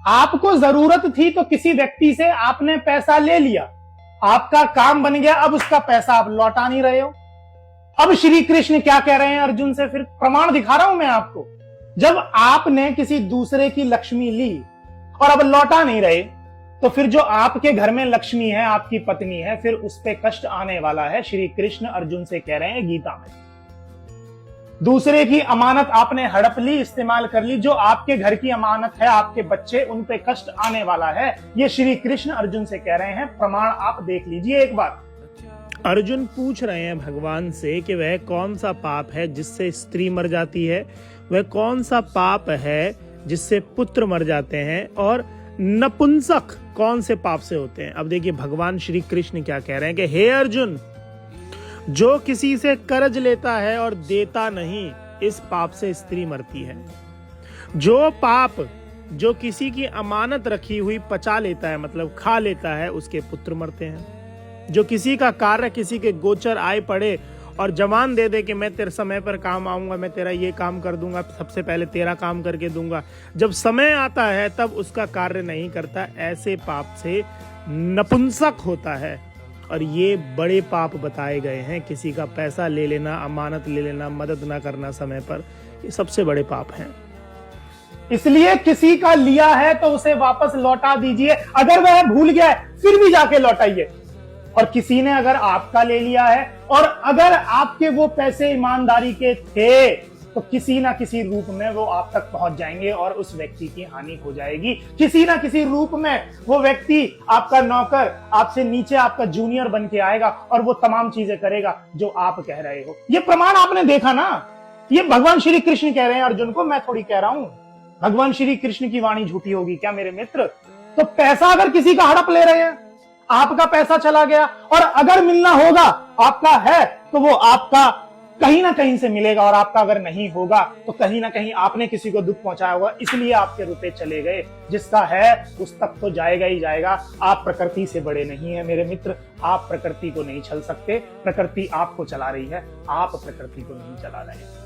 आपको जरूरत थी तो किसी व्यक्ति से आपने पैसा ले लिया, आपका काम बन गया, अब उसका पैसा आप लौटा नहीं रहे हो। अब श्री कृष्ण क्या कह रहे हैं अर्जुन से, फिर प्रमाण दिखा रहा हूं मैं आपको। जब आपने किसी दूसरे की लक्ष्मी ली और अब लौटा नहीं रहे, तो फिर जो आपके घर में लक्ष्मी है, आपकी पत्नी है, फिर उस पर कष्ट आने वाला है। श्री कृष्ण अर्जुन से कह रहे हैं गीता में, दूसरे की अमानत आपने हड़प ली, इस्तेमाल कर ली, जो आपके घर की अमानत है, आपके बच्चे, उन पे कष्ट आने वाला है। ये श्री कृष्ण अर्जुन से कह रहे हैं, प्रमाण आप देख लीजिए एक बार। अर्जुन पूछ रहे हैं भगवान से कि वह कौन सा पाप है जिससे स्त्री मर जाती है, वह कौन सा पाप है जिससे पुत्र मर जाते हैं, और नपुंसक कौन से पाप से होते हैं। अब देखिए भगवान श्री कृष्ण क्या कह रहे हैं कि हे अर्जुन, जो किसी से कर्ज लेता है और देता नहीं, इस पाप से स्त्री मरती है। जो पाप जो किसी की अमानत रखी हुई पचा लेता है, मतलब खा लेता है, उसके पुत्र मरते हैं। जो किसी का कार्य किसी के गोचर आए पड़े और जवान दे दे कि मैं तेरे समय पर काम आऊंगा, मैं तेरा ये काम कर दूंगा, सबसे पहले तेरा काम करके दूंगा, जब समय आता है तब उसका कार्य नहीं करता, ऐसे पाप से नपुंसक होता है। और ये बड़े पाप बताए गए हैं, किसी का पैसा ले लेना, अमानत ले लेना, मदद ना करना समय पर, ये सबसे बड़े पाप हैं। इसलिए किसी का लिया है तो उसे वापस लौटा दीजिए, अगर वह भूल गया है फिर भी जाके लौटाइए। और किसी ने अगर आपका ले लिया है और अगर आपके वो पैसे ईमानदारी के थे, तो किसी ना किसी रूप में वो आप तक पहुंच जाएंगे और उस व्यक्ति की हानि हो जाएगी। किसी ना किसी रूप में वो व्यक्ति आपका नौकर, आपसे नीचे आपका जूनियर बन के आएगा और वो तमाम चीजें करेगा जो आप कह रहे हो। ये प्रमाण आपने देखा ना, ये भगवान श्री कृष्ण कह रहे हैं अर्जुन को, मैं थोड़ी कह रहा हूं। भगवान श्री कृष्ण की वाणी झूठी होगी क्या मेरे मित्र? तो पैसा अगर किसी का हड़प ले रहे हैं, आपका पैसा चला गया, और अगर मिलना होगा आपका है तो वो आपका कहीं ना कहीं से मिलेगा, और आपका अगर नहीं होगा तो कहीं ना कहीं आपने किसी को दुख पहुंचाया होगा, इसलिए आपके रुपए चले गए। जिसका है उस तक तो जाएगा ही जाएगा। आप प्रकृति से बड़े नहीं है मेरे मित्र, आप प्रकृति को नहीं छल सकते। प्रकृति आपको चला रही है, आप प्रकृति को नहीं चला रहे हैं।